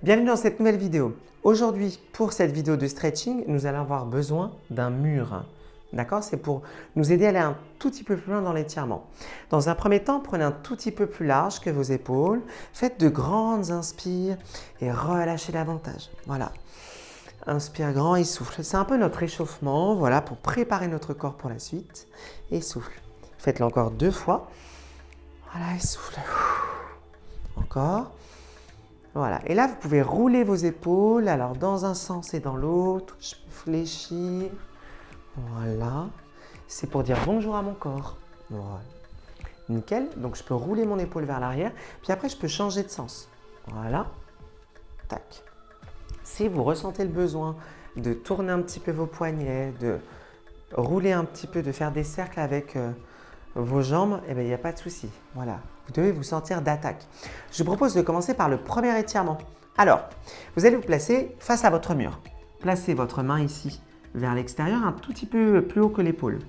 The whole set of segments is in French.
Bienvenue dans cette nouvelle vidéo. Aujourd'hui, pour cette vidéo de stretching, nous allons avoir besoin d'un mur. D'accord? C'est pour nous aider à aller un tout petit peu plus loin dans l'étirement. Dans un premier temps, prenez un tout petit peu plus large que vos épaules. Faites de grandes inspires et relâchez davantage. Voilà. Inspire grand et souffle. C'est un peu notre échauffement, voilà, pour préparer notre corps pour la suite. Et souffle. Faites-le encore 2 fois. Voilà, et souffle. Encore. Voilà. Et là, vous pouvez rouler vos épaules. Alors, dans un sens et dans l'autre. Je peux fléchir. Voilà. C'est pour dire bonjour à mon corps. Voilà. Nickel. Donc, je peux rouler mon épaule vers l'arrière. Puis après, je peux changer de sens. Voilà. Tac. Si vous ressentez le besoin de tourner un petit peu vos poignets, de rouler un petit peu, de faire des cercles avec vos jambes, eh bien, il n'y a pas de souci. Voilà. Vous devez vous sentir d'attaque. Je vous propose de commencer par le premier étirement. Alors, vous allez vous placer face à votre mur. Placez votre main ici vers l'extérieur, un tout petit peu plus haut que l'épaule.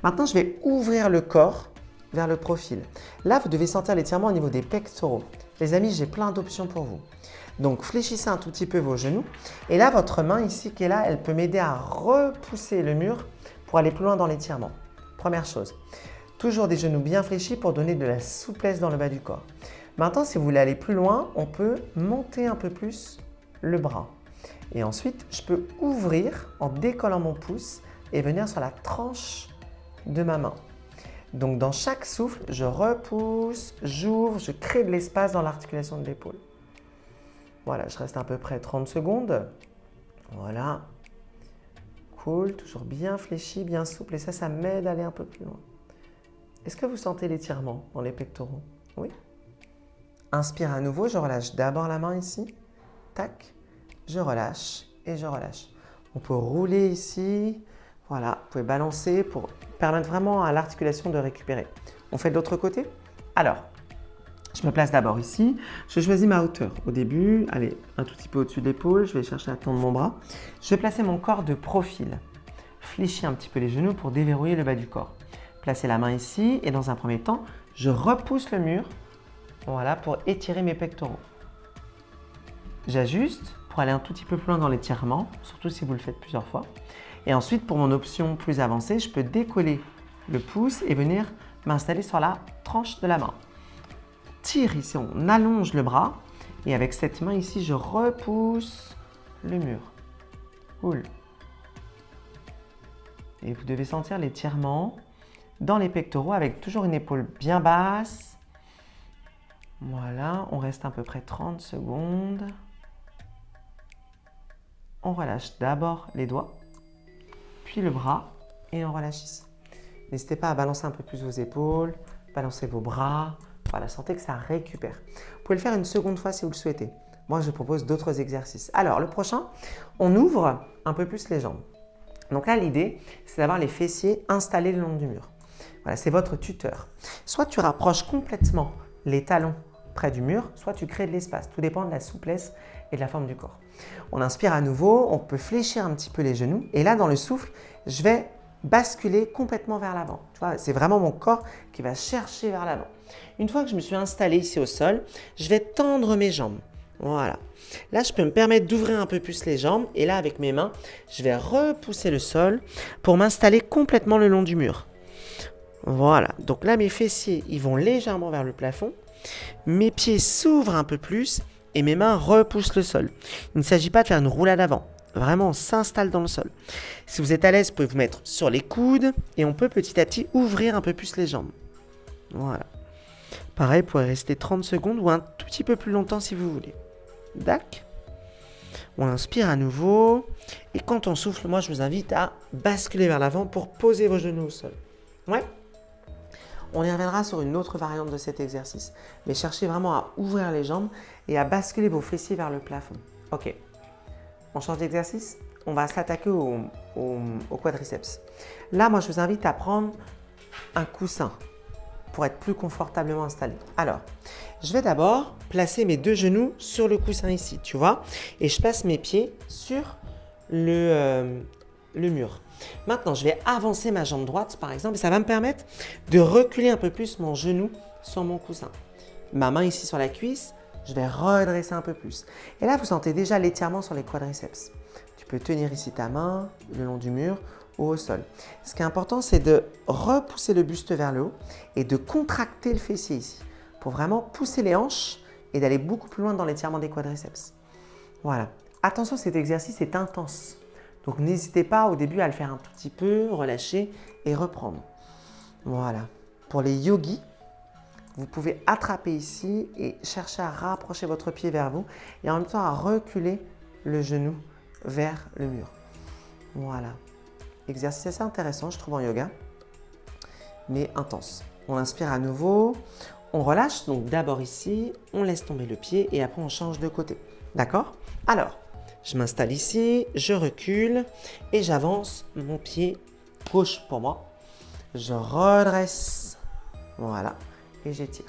Maintenant, je vais ouvrir le corps vers le profil. Là, vous devez sentir l'étirement au niveau des pectoraux. Les amis, j'ai plein d'options pour vous. Donc, fléchissez un tout petit peu vos genoux. Et là, votre main ici qui est là, elle peut m'aider à repousser le mur pour aller plus loin dans l'étirement. Première chose. Toujours des genoux bien fléchis pour donner de la souplesse dans le bas du corps. Maintenant, si vous voulez aller plus loin, on peut monter un peu plus le bras. Et ensuite, je peux ouvrir en décollant mon pouce et venir sur la tranche de ma main. Donc, dans chaque souffle, je repousse, j'ouvre, je crée de l'espace dans l'articulation de l'épaule. Voilà, je reste à peu près 30 secondes. Voilà. Cool, toujours bien fléchi, bien souple. Et ça m'aide à aller un peu plus loin. Est-ce que vous sentez l'étirement dans les pectoraux? Oui. Inspire à nouveau, je relâche d'abord la main ici. Tac. Je relâche et je relâche. On peut rouler ici. Voilà, vous pouvez balancer pour permettre vraiment à l'articulation de récupérer. On fait de l'autre côté? Alors, je me place d'abord ici. Je choisis ma hauteur. Au début, allez, un tout petit peu au-dessus de l'épaule. Je vais chercher à tendre mon bras. Je vais placer mon corps de profil. Fléchis un petit peu les genoux pour déverrouiller le bas du corps. Placez la main ici et dans un premier temps, je repousse le mur, voilà, pour étirer mes pectoraux. J'ajuste pour aller un tout petit peu plus loin dans l'étirement, surtout si vous le faites plusieurs fois. Et ensuite, pour mon option plus avancée, je peux décoller le pouce et venir m'installer sur la tranche de la main. Tire ici, on allonge le bras et avec cette main ici, je repousse le mur. Cool. Et vous devez sentir l'étirement dans les pectoraux avec toujours une épaule bien basse. Voilà, on reste à peu près 30 secondes. On relâche d'abord les doigts, puis le bras et on relâche ici. N'hésitez pas à balancer un peu plus vos épaules, balancer vos bras. Voilà, sentez que ça récupère. Vous pouvez le faire une seconde fois si vous le souhaitez. Moi, je vous propose d'autres exercices. Alors, le prochain, on ouvre un peu plus les jambes. Donc là, l'idée, c'est d'avoir les fessiers installés le long du mur. Voilà, c'est votre tuteur. Soit tu rapproches complètement les talons près du mur, soit tu crées de l'espace. Tout dépend de la souplesse et de la forme du corps. On inspire à nouveau, on peut fléchir un petit peu les genoux. Et là, dans le souffle, je vais basculer complètement vers l'avant. Tu vois, c'est vraiment mon corps qui va chercher vers l'avant. Une fois que je me suis installé ici au sol, je vais tendre mes jambes. Voilà. Là, je peux me permettre d'ouvrir un peu plus les jambes. Et là, avec mes mains, je vais repousser le sol pour m'installer complètement le long du mur. Voilà, donc là mes fessiers ils vont légèrement vers le plafond, mes pieds s'ouvrent un peu plus et mes mains repoussent le sol. Il ne s'agit pas de faire une roulade avant, vraiment on s'installe dans le sol. Si vous êtes à l'aise, vous pouvez vous mettre sur les coudes et on peut petit à petit ouvrir un peu plus les jambes. Voilà. Pareil, vous pouvez rester 30 secondes ou un tout petit peu plus longtemps si vous voulez. Dac. On inspire à nouveau et quand on souffle, moi je vous invite à basculer vers l'avant pour poser vos genoux au sol. Ouais. On y reviendra sur une autre variante de cet exercice. Mais cherchez vraiment à ouvrir les jambes et à basculer vos fessiers vers le plafond. Ok, on change d'exercice. On va s'attaquer au quadriceps. Là, moi, je vous invite à prendre un coussin pour être plus confortablement installé. Alors, je vais d'abord placer mes 2 genoux sur le coussin ici, tu vois. Et je passe mes pieds sur le mur. Maintenant, je vais avancer ma jambe droite, par exemple, et ça va me permettre de reculer un peu plus mon genou sur mon coussin. Ma main ici sur la cuisse, Je vais redresser un peu plus. Et là, vous sentez déjà l'étirement sur les quadriceps. Tu peux tenir ici ta main le long du mur ou au sol. Ce qui est important, c'est de repousser le buste vers le haut et de contracter le fessier ici pour vraiment pousser les hanches et d'aller beaucoup plus loin dans l'étirement des quadriceps. Voilà. Attention, cet exercice est intense. Donc, n'hésitez pas au début à le faire un tout petit peu, relâcher et reprendre. Voilà. Pour les yogis, vous pouvez attraper ici et chercher à rapprocher votre pied vers vous et en même temps à reculer le genou vers le mur. Voilà. Exercice assez intéressant, je trouve, en yoga, mais intense. On inspire à nouveau, on relâche, donc d'abord ici, on laisse tomber le pied et après on change de côté. D'accord? Alors, je m'installe ici, je recule et j'avance mon pied gauche pour moi. Je redresse, voilà, et j'étire.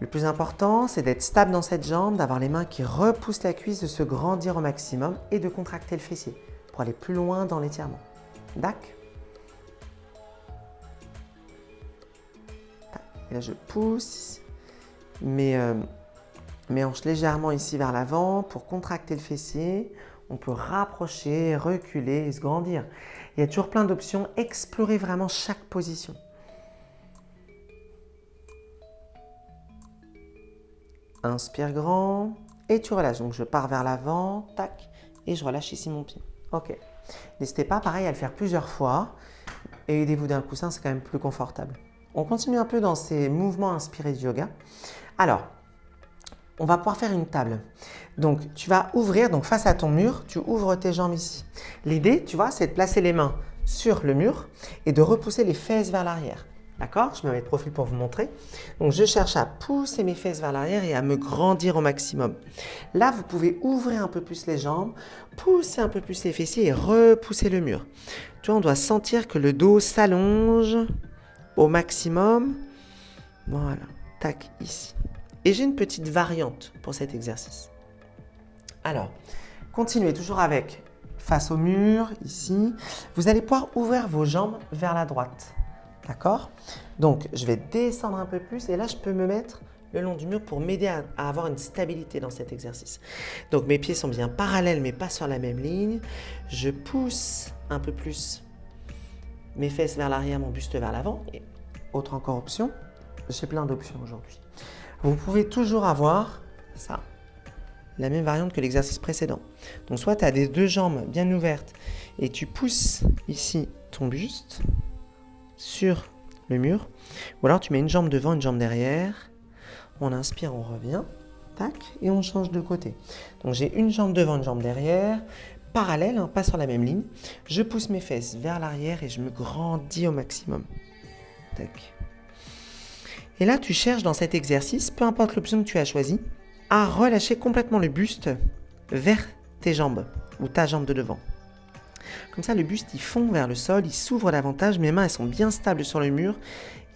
Le plus important, c'est d'être stable dans cette jambe, d'avoir les mains qui repoussent la cuisse, de se grandir au maximum et de contracter le fessier pour aller plus loin dans l'étirement. D'accord? Et là, je pousse mes hanches légèrement ici vers l'avant pour contracter le fessier. On peut rapprocher, reculer et se grandir. Il y a toujours plein d'options. Explorez vraiment chaque position. Inspire grand et tu relâches. Donc, je pars vers l'avant, tac, et je relâche ici mon pied. Ok. N'hésitez pas, pareil, à le faire plusieurs fois et aidez-vous d'un coussin, c'est quand même plus confortable. On continue un peu dans ces mouvements inspirés du yoga. Alors, on va pouvoir faire une table. Donc, tu vas ouvrir, donc face à ton mur, tu ouvres tes jambes ici. L'idée, tu vois, c'est de placer les mains sur le mur et de repousser les fesses vers l'arrière. D'accord? Je me mets de profil pour vous montrer. Donc, je cherche à pousser mes fesses vers l'arrière et à me grandir au maximum. Là, vous pouvez ouvrir un peu plus les jambes, pousser un peu plus les fessiers et repousser le mur. Tu vois, on doit sentir que le dos s'allonge au maximum. Voilà. Tac, ici. Et j'ai une petite variante pour cet exercice. Alors, continuez toujours avec face au mur, ici. Vous allez pouvoir ouvrir vos jambes vers la droite. D'accord? Donc, je vais descendre un peu plus et là, je peux me mettre le long du mur pour m'aider à avoir une stabilité dans cet exercice. Donc, mes pieds sont bien parallèles, mais pas sur la même ligne. Je pousse un peu plus mes fesses vers l'arrière, mon buste vers l'avant. Et autre encore option, j'ai plein d'options aujourd'hui. Vous pouvez toujours avoir ça, la même variante que l'exercice précédent. Donc, soit tu as des deux jambes bien ouvertes et tu pousses ici ton buste sur le mur, ou alors tu mets une jambe devant, une jambe derrière. On inspire, on revient, tac, et on change de côté. Donc, j'ai une jambe devant, une jambe derrière, parallèle, hein, pas sur la même ligne. Je pousse mes fesses vers l'arrière et je me grandis au maximum. Tac. Et là, tu cherches dans cet exercice, peu importe l'option que tu as choisie, à relâcher complètement le buste vers tes jambes ou ta jambe de devant. Comme ça, le buste, il fond vers le sol, il s'ouvre davantage. Mes mains, elles sont bien stables sur le mur.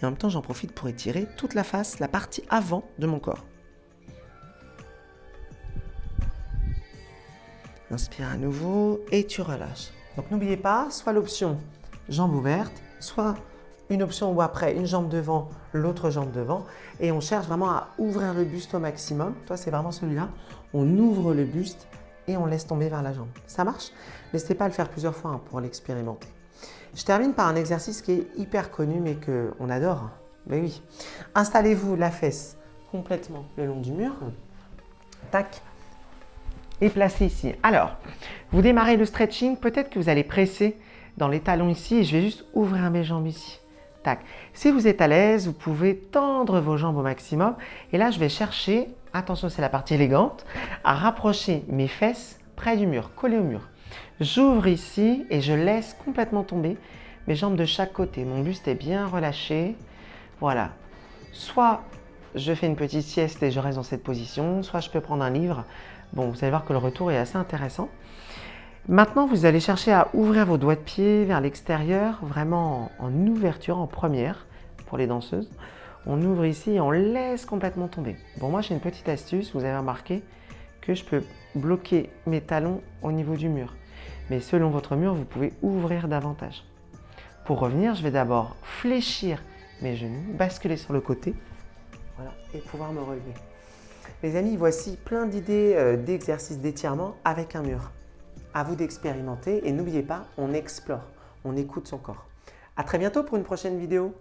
Et en même temps, j'en profite pour étirer toute la face, la partie avant de mon corps. Inspire à nouveau et tu relâches. Donc, n'oubliez pas, soit l'option jambe ouverte, soit une option où après, une jambe devant, l'autre jambe devant. Et on cherche vraiment à ouvrir le buste au maximum. Toi, c'est vraiment celui-là. On ouvre le buste et on laisse tomber vers la jambe. Ça marche? N'hésitez pas à le faire plusieurs fois pour l'expérimenter. Je termine par un exercice qui est hyper connu mais qu'on adore. Mais oui. Installez-vous la fesse complètement le long du mur. Tac. Et placez ici. Alors, vous démarrez le stretching. Peut-être que vous allez presser dans les talons ici et je vais juste ouvrir mes jambes ici. Tac. Si vous êtes à l'aise, vous pouvez tendre vos jambes au maximum. Et là, je vais chercher, attention, c'est la partie élégante, à rapprocher mes fesses près du mur, collées au mur. J'ouvre ici et je laisse complètement tomber mes jambes de chaque côté. Mon buste est bien relâché. Voilà. Soit je fais une petite sieste et je reste dans cette position, soit je peux prendre un livre. Bon, vous allez voir que le retour est assez intéressant. Maintenant, vous allez chercher à ouvrir vos doigts de pied vers l'extérieur, vraiment en ouverture, en première, pour les danseuses. On ouvre ici et on laisse complètement tomber. Bon, moi, j'ai une petite astuce. Vous avez remarqué que je peux bloquer mes talons au niveau du mur. Mais selon votre mur, vous pouvez ouvrir davantage. Pour revenir, je vais d'abord fléchir mes genoux, basculer sur le côté, voilà, et pouvoir me relever. Les amis, voici plein d'idées d'exercices d'étirement avec un mur. À vous d'expérimenter et n'oubliez pas, on explore, on écoute son corps. À très bientôt pour une prochaine vidéo.